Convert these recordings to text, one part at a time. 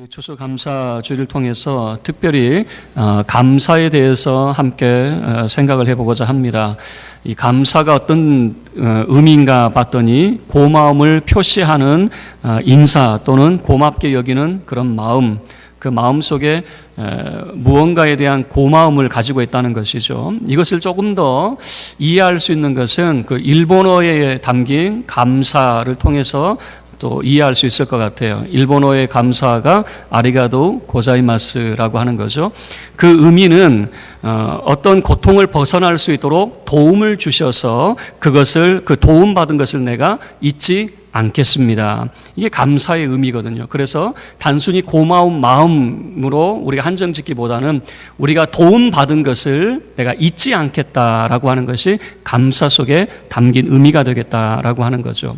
추수감사주의를 통해서 특별히 감사에 대해서 함께 생각을 해보고자 합니다. 이 감사가 어떤 의미인가 봤더니 고마움을 표시하는 인사 또는 고맙게 여기는 그런 마음, 그 마음 속에 무언가에 대한 고마움을 가지고 있다는 것이죠. 이것을 조금 더 이해할 수 있는 것은 그 일본어에 담긴 감사를 통해서 또 이해할 수 있을 것 같아요. 일본어의 감사가 아리가도 고자이마스라고 하는 거죠. 그 의미는 어떤 고통을 벗어날 수 있도록 도움을 주셔서 그 도움받은 것을 내가 잊지 않겠습니다. 이게 감사의 의미거든요. 그래서 단순히 고마운 마음으로 우리가 한정 짓기보다는 우리가 도움받은 것을 내가 잊지 않겠다라고 하는 것이 감사 속에 담긴 의미가 되겠다라고 하는 거죠.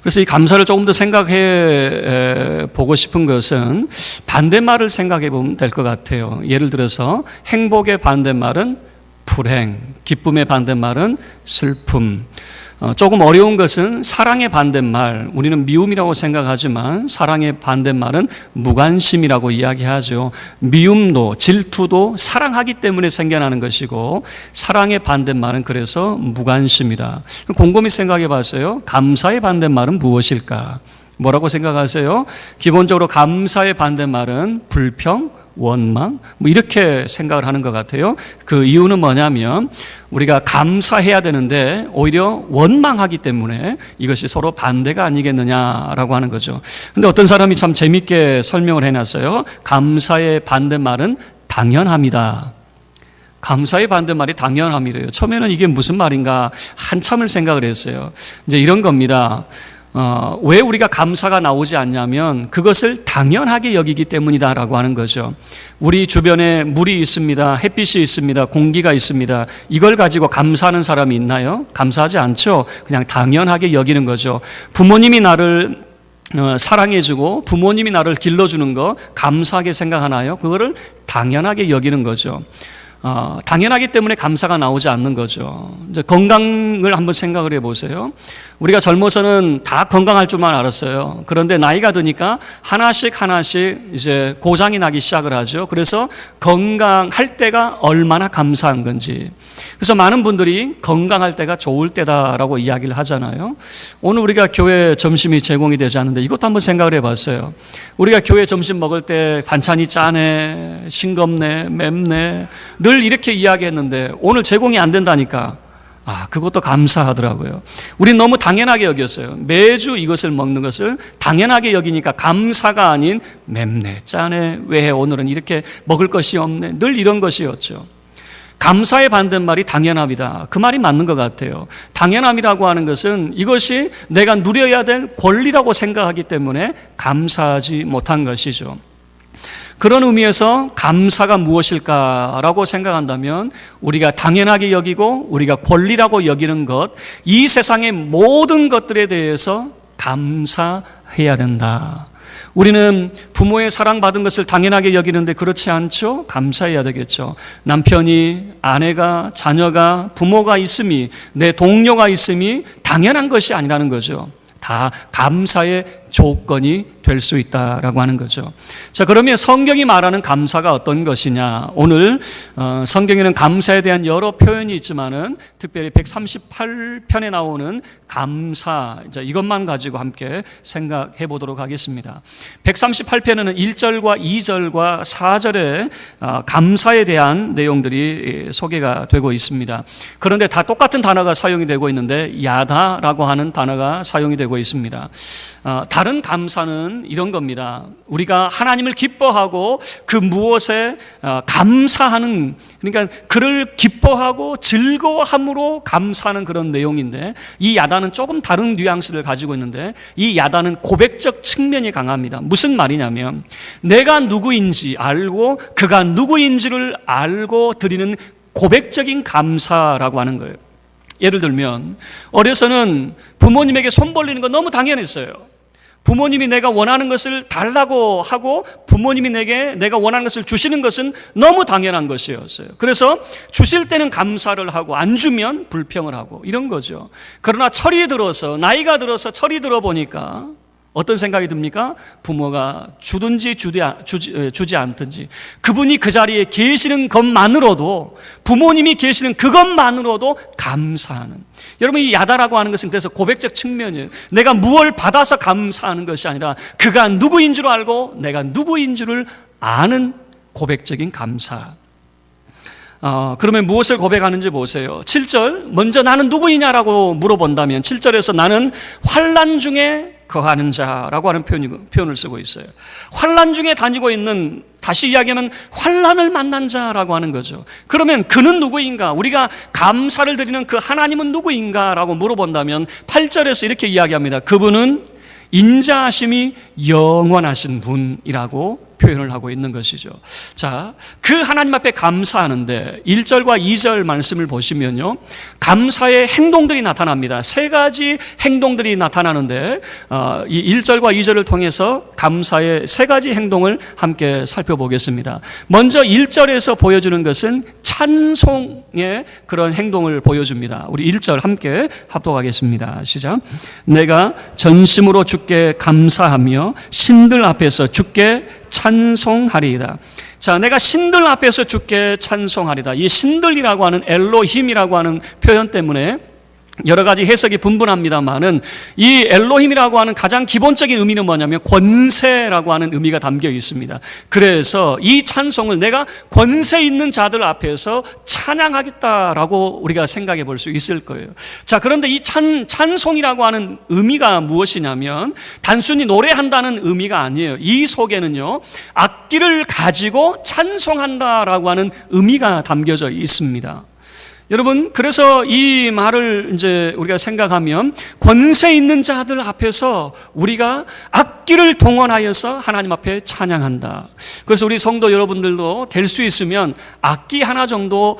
그래서 이 감사를 조금 더 생각해 보고 싶은 것은 반대말을 생각해 보면 될 것 같아요. 예를 들어서 행복의 반대말은 불행, 기쁨의 반대말은 슬픔. 조금 어려운 것은 사랑의 반대말, 우리는 미움이라고 생각하지만 사랑의 반대말은 무관심이라고 이야기하죠. 미움도 질투도 사랑하기 때문에 생겨나는 것이고 사랑의 반대말은 그래서 무관심이다. 곰곰이 생각해 봤어요. 감사의 반대말은 무엇일까? 뭐라고 생각하세요? 기본적으로 감사의 반대말은 불평, 원망, 이렇게 생각을 하는 것 같아요. 그 이유는 뭐냐면 우리가 감사해야 되는데 오히려 원망하기 때문에 이것이 서로 반대가 아니겠느냐라고 하는 거죠. 근데 어떤 사람이 참 재밌게 설명을 해놨어요. 감사의 반대말은 당연합니다. 감사의 반대말이 당연함이래요. 처음에는 이게 무슨 말인가 한참을 생각을 했어요. 이제 이런 겁니다. 왜 우리가 감사가 나오지 않냐면 그것을 당연하게 여기기 때문이다라고 하는 거죠. 우리 주변에 물이 있습니다. 햇빛이 있습니다. 공기가 있습니다. 이걸 가지고 감사하는 사람이 있나요? 감사하지 않죠. 그냥 당연하게 여기는 거죠. 부모님이 나를 사랑해주고 부모님이 나를 길러주는 거 감사하게 생각하나요? 그거를 당연하게 여기는 거죠. 당연하기 때문에 감사가 나오지 않는 거죠. 이제 건강을 한번 생각을 해보세요. 우리가 젊어서는 다 건강할 줄만 알았어요. 그런데 나이가 드니까 하나씩 이제 고장이 나기 시작을 하죠. 그래서 건강할 때가 얼마나 감사한 건지. 그래서 많은 분들이 건강할 때가 좋을 때다라고 이야기를 하잖아요. 오늘 우리가 교회 점심이 제공이 되지 않는데 이것도 한번 생각을 해봤어요. 우리가 교회 점심 먹을 때 반찬이 짜네, 싱겁네, 맵네 늘 이렇게 이야기했는데 오늘 제공이 안 된다니까 그것도 감사하더라고요. 우린 너무 당연하게 여겼어요. 매주 이것을 먹는 것을 당연하게 여기니까 감사가 아닌 맵네, 짜네, 왜 오늘은 이렇게 먹을 것이 없네 늘 이런 것이었죠. 감사의 반대말이 당연함이다. 그 말이 맞는 것 같아요. 당연함이라고 하는 것은 이것이 내가 누려야 될 권리라고 생각하기 때문에 감사하지 못한 것이죠. 그런 의미에서 감사가 무엇일까라고 생각한다면 우리가 당연하게 여기고 우리가 권리라고 여기는 것, 이 세상의 모든 것들에 대해서 감사해야 된다. 우리는 부모의 사랑받은 것을 당연하게 여기는데 그렇지 않죠? 감사해야 되겠죠. 남편이, 아내가, 자녀가, 부모가 있음이, 내 동료가 있음이 당연한 것이 아니라는 거죠. 다 감사의 조건이 될 수 있다라고 하는 거죠. 자, 그러면 성경이 말하는 감사가 어떤 것이냐? 오늘 성경에는 감사에 대한 여러 표현이 있지만은 특별히 138편에 나오는 감사, 이것만 가지고 함께 생각해 보도록 하겠습니다. 138편에는 1절과 2절과 4절에 감사에 대한 내용들이 소개가 되고 있습니다. 그런데 다 똑같은 단어가 사용이 되고 있는데 야다라고 하는 단어가 사용이 되고 있습니다. 다른 감사는 이런 겁니다. 우리가 하나님을 기뻐하고 그 무엇에 감사하는, 그러니까 그를 기뻐하고 즐거워함으로 감사하는 그런 내용인데 이 야다는 조금 다른 뉘앙스를 가지고 있는데 이 야다는 고백적 측면이 강합니다. 무슨 말이냐면 내가 누구인지 알고 그가 누구인지를 알고 드리는 고백적인 감사라고 하는 거예요. 예를 들면 어려서는 부모님에게 손 벌리는 거 너무 당연했어요. 부모님이 내가 원하는 것을 달라고 하고 부모님이 내가 원하는 것을 주시는 것은 너무 당연한 것이었어요. 그래서 주실 때는 감사를 하고 안 주면 불평을 하고 이런 거죠. 그러나 나이가 들어서 철이 들어 보니까 어떤 생각이 듭니까? 부모가 주든지 주지 않든지 그분이 그 자리에 계시는 것만으로도, 부모님이 계시는 그것만으로도 감사하는. 여러분, 이 야다라고 하는 것은 그래서 고백적 측면이에요. 내가 무엇을 받아서 감사하는 것이 아니라 그가 누구인 줄 알고 내가 누구인 줄을 아는 고백적인 감사. 그러면 무엇을 고백하는지 보세요. 7절, 먼저 나는 누구이냐라고 물어본다면 7절에서 나는 환난 중에 거하는 자라고 하는 표현을 쓰고 있어요. 환난 중에 다니고 있는, 다시 이야기하면 환난을 만난 자라고 하는 거죠. 그러면 그는 누구인가? 우리가 감사를 드리는 그 하나님은 누구인가? 라고 물어본다면 8절에서 이렇게 이야기합니다. 그분은 인자하심이 영원하신 분이라고 표현을 하고 있는 것이죠. 자, 그 하나님 앞에 감사하는데 1절과 2절 말씀을 보시면요, 감사의 행동들이 나타납니다. 세 가지 행동들이 나타나는데 이 1절과 2절을 통해서 감사의 세 가지 행동을 함께 살펴보겠습니다. 먼저 1절에서 보여주는 것은 찬송의 그런 행동을 보여줍니다. 우리 1절 함께 합독하겠습니다. 시작. 내가 전심으로 주께 감사하며 신들 앞에서 주께 찬송하리이다. 자, 내가 신들 앞에서 주께 찬송하리다. 이 신들이라고 하는 엘로힘이라고 하는 표현 때문에 여러 가지 해석이 분분합니다만은 이 엘로힘이라고 하는 가장 기본적인 의미는 뭐냐면 권세라고 하는 의미가 담겨 있습니다. 그래서 이 찬송을 내가 권세 있는 자들 앞에서 찬양하겠다라고 우리가 생각해 볼 수 있을 거예요. 자, 그런데 이 찬송이라고 하는 의미가 무엇이냐면 단순히 노래한다는 의미가 아니에요. 이 속에는요, 악기를 가지고 찬송한다라고 하는 의미가 담겨져 있습니다. 여러분, 그래서 이 말을 이제 우리가 생각하면 권세 있는 자들 앞에서 우리가 악기를 동원하여서 하나님 앞에 찬양한다. 그래서 우리 성도 여러분들도 될 수 있으면 악기 하나 정도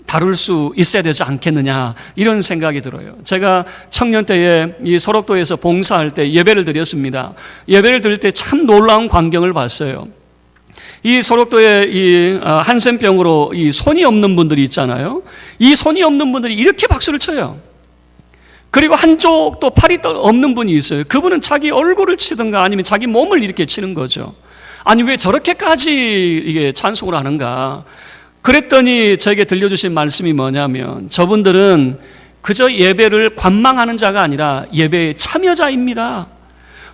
다룰 수 있어야 되지 않겠느냐, 이런 생각이 들어요. 제가 청년 때에 이 소록도에서 봉사할 때 예배를 드렸습니다. 예배를 드릴 때 참 놀라운 광경을 봤어요. 이 소록도에 이 한센병으로 이 손이 없는 분들이 있잖아요. 이 손이 없는 분들이 이렇게 박수를 쳐요. 그리고 한쪽 또 팔이 없는 분이 있어요. 그분은 자기 얼굴을 치든가 아니면 자기 몸을 이렇게 치는 거죠. 아니, 왜 저렇게까지 이게 찬송을 하는가? 그랬더니 저에게 들려주신 말씀이 뭐냐면, 저분들은 그저 예배를 관망하는 자가 아니라 예배의 참여자입니다.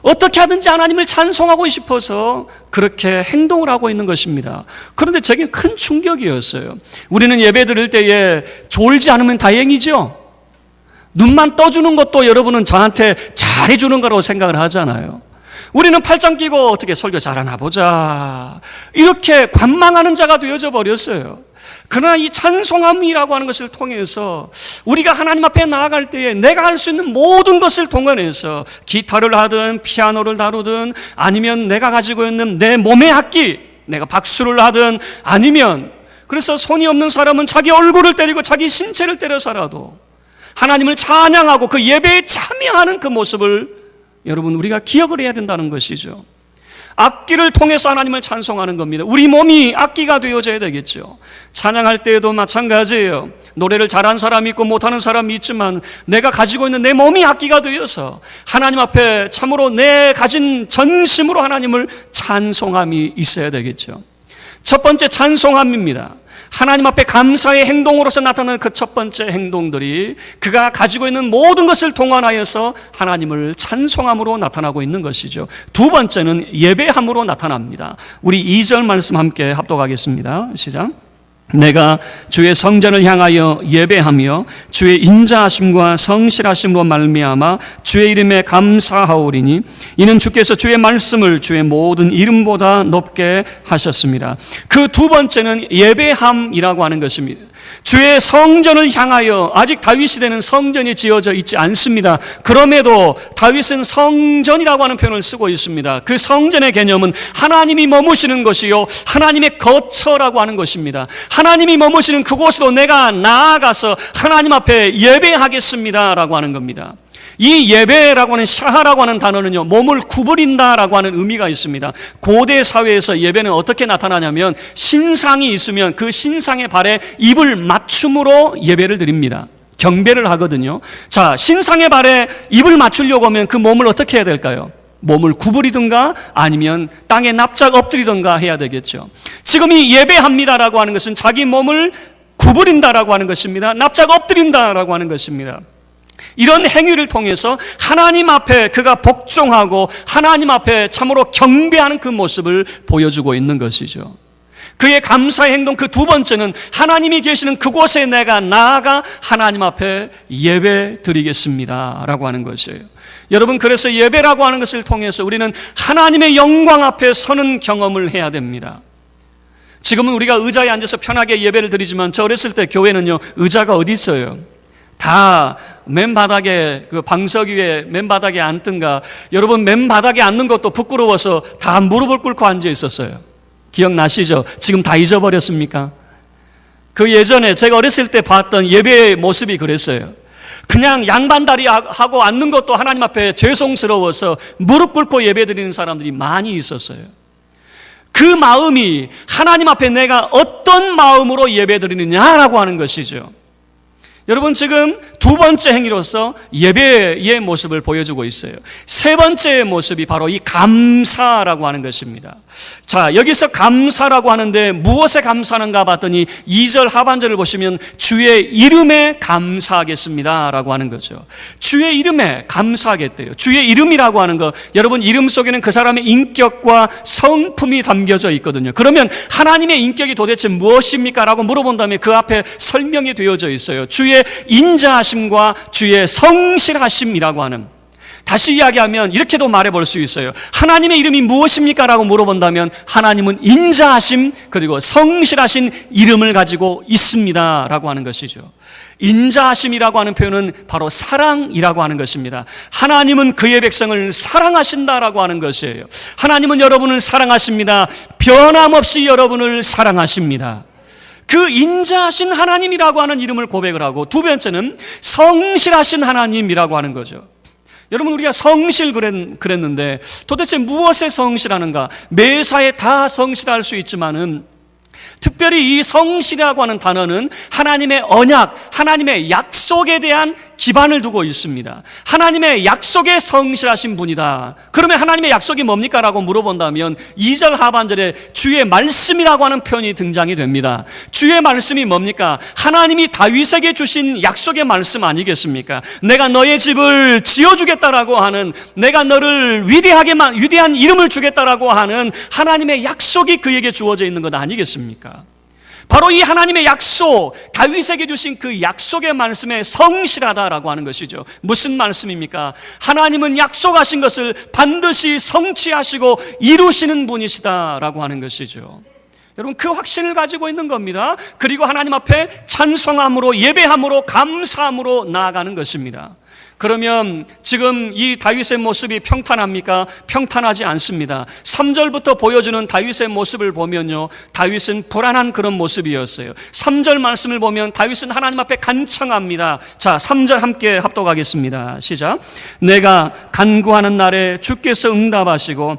어떻게 하든지 하나님을 찬송하고 싶어서 그렇게 행동을 하고 있는 것입니다. 그런데 저게 큰 충격이었어요. 우리는 예배 드릴 때에 졸지 않으면 다행이죠. 눈만 떠주는 것도 여러분은 저한테 잘해주는 거라고 생각을 하잖아요. 우리는 팔짱 끼고 어떻게 설교 잘하나 보자, 이렇게 관망하는 자가 되어져 버렸어요. 그러나 이 찬송함이라고 하는 것을 통해서 우리가 하나님 앞에 나아갈 때에 내가 할 수 있는 모든 것을 동원해서 기타를 하든 피아노를 다루든 아니면 내가 가지고 있는 내 몸의 악기, 내가 박수를 하든 아니면, 그래서 손이 없는 사람은 자기 얼굴을 때리고 자기 신체를 때려서라도 하나님을 찬양하고 그 예배에 참여하는 그 모습을 여러분, 우리가 기억을 해야 된다는 것이죠. 악기를 통해서 하나님을 찬송하는 겁니다. 우리 몸이 악기가 되어져야 되겠죠. 찬양할 때에도 마찬가지예요. 노래를 잘하는 사람이 있고 못하는 사람이 있지만 내가 가지고 있는 내 몸이 악기가 되어서 하나님 앞에 참으로 내 가진 전심으로 하나님을 찬송함이 있어야 되겠죠. 첫 번째 찬송함입니다. 하나님 앞에 감사의 행동으로서 나타나는 그 첫 번째 행동들이 그가 가지고 있는 모든 것을 동원하여서 하나님을 찬송함으로 나타나고 있는 것이죠. 두 번째는 예배함으로 나타납니다. 우리 2절 말씀 함께 합독하겠습니다. 시작. 내가 주의 성전을 향하여 예배하며 주의 인자하심과 성실하심으로 말미암아 주의 이름에 감사하오리니 이는 주께서 주의 말씀을 주의 모든 이름보다 높게 하셨습니다. 그 두 번째는 예배함이라고 하는 것입니다. 주의 성전을 향하여, 아직 다윗 시대는 성전이 지어져 있지 않습니다. 그럼에도 다윗은 성전이라고 하는 표현을 쓰고 있습니다. 그 성전의 개념은 하나님이 머무시는 것이요 하나님의 거처라고 하는 것입니다. 하나님이 머무시는 그곳으로 내가 나아가서 하나님 앞에 예배하겠습니다라고 하는 겁니다. 이 예배라고 하는 샤하라고 하는 단어는요, 몸을 구부린다라고 하는 의미가 있습니다. 고대 사회에서 예배는 어떻게 나타나냐면 신상이 있으면 그 신상의 발에 입을 맞춤으로 예배를 드립니다. 경배를 하거든요. 자, 신상의 발에 입을 맞추려고 하면 그 몸을 어떻게 해야 될까요? 몸을 구부리든가 아니면 땅에 납작 엎드리든가 해야 되겠죠. 지금 이 예배합니다라고 하는 것은 자기 몸을 구부린다라고 하는 것입니다. 납작 엎드린다라고 하는 것입니다. 이런 행위를 통해서 하나님 앞에 그가 복종하고 하나님 앞에 참으로 경배하는 그 모습을 보여주고 있는 것이죠. 그의 감사의 행동 그 두 번째는 하나님이 계시는 그곳에 내가 나아가 하나님 앞에 예배 드리겠습니다 라고 하는 것이에요. 여러분, 그래서 예배라고 하는 것을 통해서 우리는 하나님의 영광 앞에 서는 경험을 해야 됩니다. 지금은 우리가 의자에 앉아서 편하게 예배를 드리지만 저 어렸을 때 교회는요, 의자가 어디 있어요? 다 맨바닥에, 그 방석 위에 맨바닥에 앉든가, 여러분 맨바닥에 앉는 것도 부끄러워서 다 무릎을 꿇고 앉아 있었어요. 기억나시죠? 지금 다 잊어버렸습니까? 그 예전에 제가 어렸을 때 봤던 예배의 모습이 그랬어요. 그냥 양반다리 하고 앉는 것도 하나님 앞에 죄송스러워서 무릎 꿇고 예배 드리는 사람들이 많이 있었어요. 그 마음이 하나님 앞에 내가 어떤 마음으로 예배 드리느냐라고 하는 것이죠. 여러분, 지금 두 번째 행위로서 예배의 모습을 보여주고 있어요. 세 번째 모습이 바로 이 감사라고 하는 것입니다. 자, 여기서 감사라고 하는데 무엇에 감사하는가 봤더니 2절 하반절을 보시면 주의 이름에 감사하겠습니다 라고 하는 거죠. 주의 이름에 감사하겠대요. 주의 이름이라고 하는 거, 여러분 이름 속에는 그 사람의 인격과 성품이 담겨져 있거든요. 그러면 하나님의 인격이 도대체 무엇입니까? 라고 물어본다면 그 앞에 설명이 되어져 있어요. 주의 인자하심과 주의 성실하심이라고 하는, 다시 이야기하면 이렇게도 말해볼 수 있어요. 하나님의 이름이 무엇입니까? 라고 물어본다면 하나님은 인자하심 그리고 성실하신 이름을 가지고 있습니다 라고 하는 것이죠. 인자하심이라고 하는 표현은 바로 사랑이라고 하는 것입니다. 하나님은 그의 백성을 사랑하신다라고 하는 것이에요. 하나님은 여러분을 사랑하십니다. 변함없이 여러분을 사랑하십니다. 그 인자하신 하나님이라고 하는 이름을 고백을 하고, 두 번째는 성실하신 하나님이라고 하는 거죠. 여러분, 우리가 성실 그랬는데 도대체 무엇에 성실하는가? 매사에 다 성실할 수 있지만은 특별히 이 성실이라고 하는 단어는 하나님의 언약, 하나님의 약속에 대한 기반을 두고 있습니다. 하나님의 약속에 성실하신 분이다. 그러면 하나님의 약속이 뭡니까? 라고 물어본다면 2절 하반절에 주의 말씀이라고 하는 표현이 등장이 됩니다. 주의 말씀이 뭡니까? 하나님이 다윗에게 주신 약속의 말씀 아니겠습니까? 내가 너의 집을 지어주겠다라고 하는, 내가 너를 위대한 이름을 주겠다라고 하는 하나님의 약속이 그에게 주어져 있는 것 아니겠습니까? 바로 이 하나님의 약속, 다윗에게 주신 그 약속의 말씀에 성실하다라고 하는 것이죠. 무슨 말씀입니까? 하나님은 약속하신 것을 반드시 성취하시고 이루시는 분이시다라고 하는 것이죠. 여러분, 그 확신을 가지고 있는 겁니다. 그리고 하나님 앞에 찬송함으로, 예배함으로, 감사함으로 나아가는 것입니다. 그러면 지금 이 다윗의 모습이 평탄합니까? 평탄하지 않습니다. 3절부터 보여주는 다윗의 모습을 보면요, 다윗은 불안한 그런 모습이었어요. 3절 말씀을 보면 다윗은 하나님 앞에 간청합니다. 자, 3절 함께 합독하겠습니다. 시작. 내가 간구하는 날에 주께서 응답하시고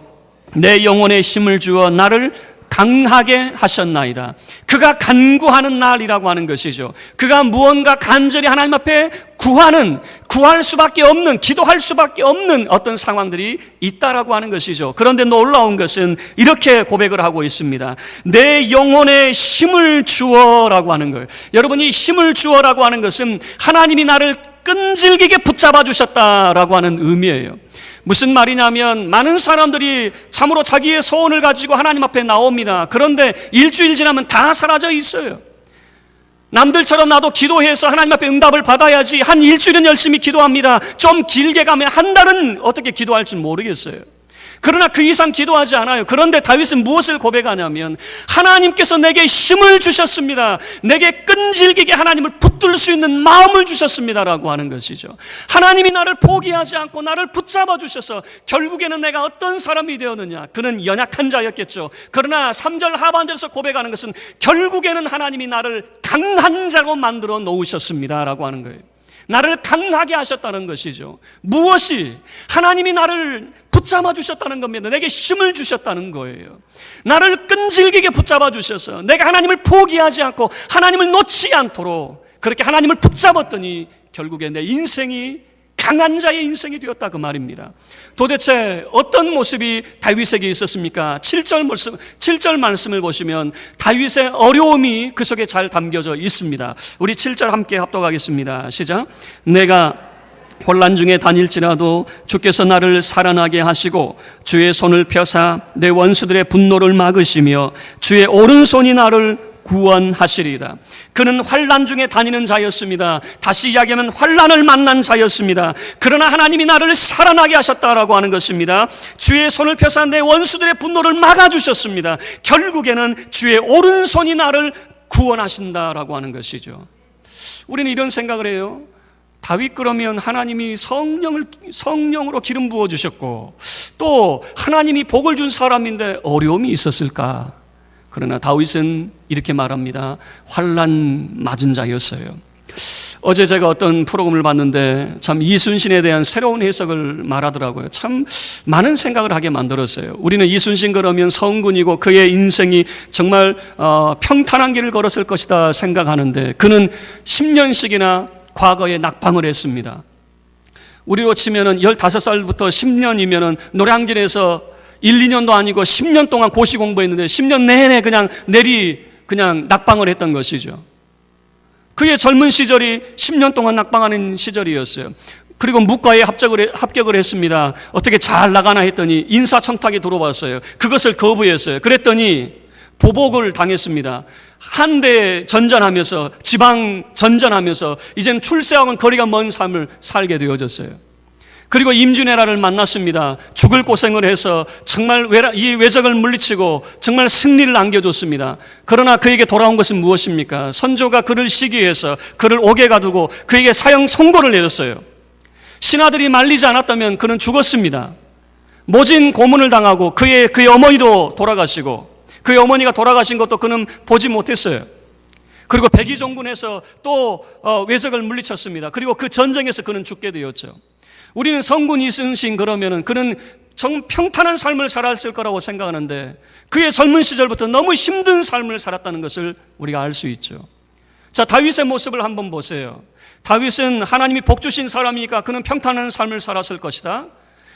내 영혼에 힘을 주어 나를 강하게 하셨나이다. 그가 간구하는 날이라고 하는 것이죠. 그가 무언가 간절히 하나님 앞에 구할 수밖에 없는, 기도할 수밖에 없는 어떤 상황들이 있다라고 하는 것이죠. 그런데 놀라운 것은 이렇게 고백을 하고 있습니다. 내 영혼에 힘을 주어라고 하는 거예요. 여러분이 힘을 주어라고 하는 것은 하나님이 나를 끈질기게 붙잡아 주셨다라고 하는 의미예요. 무슨 말이냐면, 많은 사람들이 참으로 자기의 소원을 가지고 하나님 앞에 나옵니다. 그런데 일주일 지나면 다 사라져 있어요. 남들처럼 나도 기도해서 하나님 앞에 응답을 받아야지, 한 일주일은 열심히 기도합니다. 좀 길게 가면 한 달은 어떻게 기도할 줄 모르겠어요. 그러나 그 이상 기도하지 않아요. 그런데 다윗은 무엇을 고백하냐면, 하나님께서 내게 힘을 주셨습니다. 내게 끈질기게 하나님을 붙들 수 있는 마음을 주셨습니다라고 하는 것이죠. 하나님이 나를 포기하지 않고 나를 붙잡아 주셔서 결국에는 내가 어떤 사람이 되었느냐? 그는 연약한 자였겠죠. 그러나 3절 하반절에서 고백하는 것은 결국에는 하나님이 나를 강한 자로 만들어 놓으셨습니다라고 하는 거예요. 나를 강하게 하셨다는 것이죠. 무엇이? 하나님이 나를 붙잡아 주셨다는 겁니다. 내게 힘을 주셨다는 거예요. 나를 끈질기게 붙잡아 주셔서 내가 하나님을 포기하지 않고 하나님을 놓지 않도록 그렇게 하나님을 붙잡았더니 결국에 내 인생이 강한 자의 인생이 되었다, 그 말입니다. 도대체 어떤 모습이 다윗에게 있었습니까? 7절 말씀을 보시면 다윗의 어려움이 그 속에 잘 담겨져 있습니다. 우리 7절 함께 합독하겠습니다. 시작. 내가 혼란 중에 다닐지라도 주께서 나를 살아나게 하시고 주의 손을 펴사 내 원수들의 분노를 막으시며 주의 오른손이 나를 구원하시리이다. 그는 환난 중에 다니는 자였습니다. 다시 이야기하면 환난을 만난 자였습니다. 그러나 하나님이 나를 살아나게 하셨다라고 하는 것입니다. 주의 손을 펴사 내 원수들의 분노를 막아주셨습니다. 결국에는 주의 오른손이 나를 구원하신다라고 하는 것이죠. 우리는 이런 생각을 해요. 다윗 그러면 하나님이 성령으로 기름 부어주셨고 또 하나님이 복을 준 사람인데 어려움이 있었을까? 그러나 다윗은 이렇게 말합니다. 환난 맞은 자였어요. 어제 제가 어떤 프로그램을 봤는데 참 이순신에 대한 새로운 해석을 말하더라고요. 참 많은 생각을 하게 만들었어요. 우리는 이순신 그러면 성군이고 그의 인생이 정말 평탄한 길을 걸었을 것이다 생각하는데 그는 10년씩이나 과거에 낙방을 했습니다. 우리로 치면은 15살부터 10년이면은 노량진에서 1, 2년도 아니고 10년 동안 고시 공부했는데 10년 내내 그냥 낙방을 했던 것이죠. 그의 젊은 시절이 10년 동안 낙방하는 시절이었어요. 그리고 무과에 합격을 했습니다. 어떻게 잘 나가나 했더니 인사청탁이 들어왔어요. 그것을 거부했어요. 그랬더니 보복을 당했습니다. 한대 전전하면서 지방 전전하면서 이제는 출세하고는 거리가 먼 삶을 살게 되어졌어요. 그리고 임준왜란을 만났습니다. 죽을 고생을 해서 정말 이 왜적을 물리치고 정말 승리를 안겨줬습니다. 그러나 그에게 돌아온 것은 무엇입니까? 선조가 그를 시기해서 그를 옥에 가두고 그에게 사형 선고를 내렸어요. 신하들이 말리지 않았다면 그는 죽었습니다. 모진 고문을 당하고 그의 어머니도 돌아가시고 그의 어머니가 돌아가신 것도 그는 보지 못했어요. 그리고 백의종군에서 또 왜적을 물리쳤습니다. 그리고 그 전쟁에서 그는 죽게 되었죠. 우리는 성군 이순신 그러면은 그는 정말 평탄한 삶을 살았을 거라고 생각하는데 그의 젊은 시절부터 너무 힘든 삶을 살았다는 것을 우리가 알 수 있죠. 자, 다윗의 모습을 한번 보세요. 다윗은 하나님이 복 주신 사람이니까 그는 평탄한 삶을 살았을 것이다.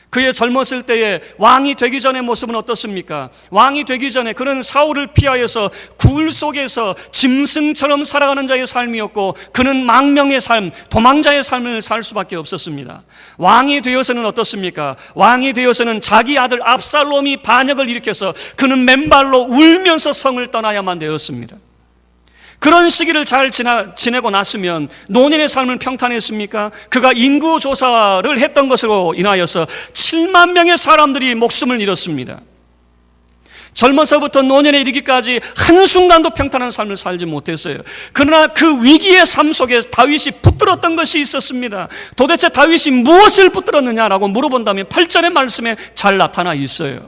그의 젊었을 때에 왕이 되기 전의 모습은 어떻습니까? 왕이 되기 전에 그는 사울을 피하여서 굴 속에서 짐승처럼 살아가는 자의 삶이었고 그는 망명의 삶, 도망자의 삶을 살 수밖에 없었습니다. 왕이 되어서는 어떻습니까? 왕이 되어서는 자기 아들 압살롬이 반역을 일으켜서 그는 맨발로 울면서 성을 떠나야만 되었습니다. 그런 시기를 잘 지내고 났으면 노년의 삶은 평탄했습니까? 그가 인구조사를 했던 것으로 인하여서 7만 명의 사람들이 목숨을 잃었습니다. 젊어서부터 노년에 이르기까지 한순간도 평탄한 삶을 살지 못했어요. 그러나 그 위기의 삶 속에 다윗이 붙들었던 것이 있었습니다. 도대체 다윗이 무엇을 붙들었느냐라고 물어본다면 8절의 말씀에 잘 나타나 있어요.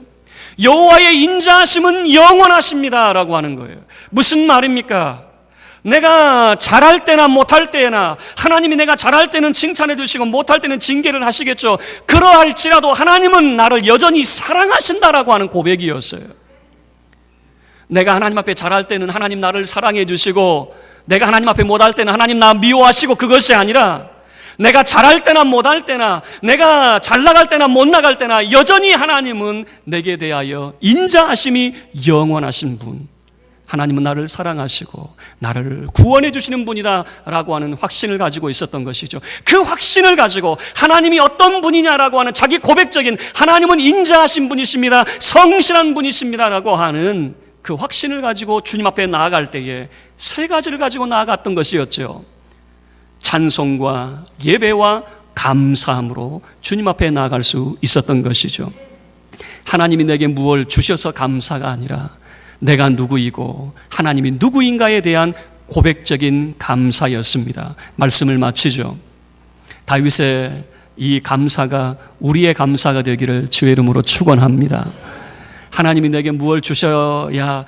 여호와의 인자하심은 영원하십니다 라고 하는 거예요. 무슨 말입니까? 내가 잘할 때나 못할 때나 하나님이 내가 잘할 때는 칭찬해 주시고 못할 때는 징계를 하시겠죠. 그러할지라도 하나님은 나를 여전히 사랑하신다라고 하는 고백이었어요. 내가 하나님 앞에 잘할 때는 하나님 나를 사랑해 주시고 내가 하나님 앞에 못할 때는 하나님 나 미워하시고 그것이 아니라 내가 잘할 때나 못할 때나 내가 잘 나갈 때나 못 나갈 때나 여전히 하나님은 내게 대하여 인자하심이 영원하신 분, 하나님은 나를 사랑하시고 나를 구원해 주시는 분이다 라고 하는 확신을 가지고 있었던 것이죠. 그 확신을 가지고 하나님이 어떤 분이냐라고 하는 자기 고백적인 하나님은 인자하신 분이십니다, 성실한 분이십니다 라고 하는 그 확신을 가지고 주님 앞에 나아갈 때에 세 가지를 가지고 나아갔던 것이었죠. 찬송과 예배와 감사함으로 주님 앞에 나아갈 수 있었던 것이죠. 하나님이 내게 무엇을 주셔서 감사가 아니라 내가 누구이고 하나님이 누구인가에 대한 고백적인 감사였습니다. 말씀을 마치죠. 다윗의 이 감사가 우리의 감사가 되기를 주의 이름으로 축원합니다. 하나님이 내게 무엇을 주셔야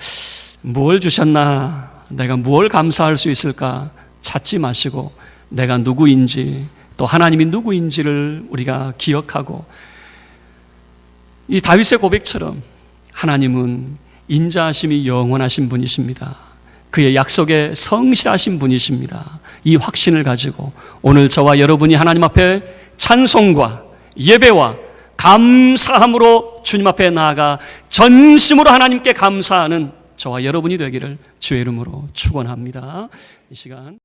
뭘 주셨나, 내가 무엇을 감사할 수 있을까 찾지 마시고 내가 누구인지 또 하나님이 누구인지를 우리가 기억하고 이 다윗의 고백처럼 하나님은 인자하심이 영원하신 분이십니다. 그의 약속에 성실하신 분이십니다. 이 확신을 가지고 오늘 저와 여러분이 하나님 앞에 찬송과 예배와 감사함으로 주님 앞에 나아가 전심으로 하나님께 감사하는 저와 여러분이 되기를 주의 이름으로 축원합니다. 이 시간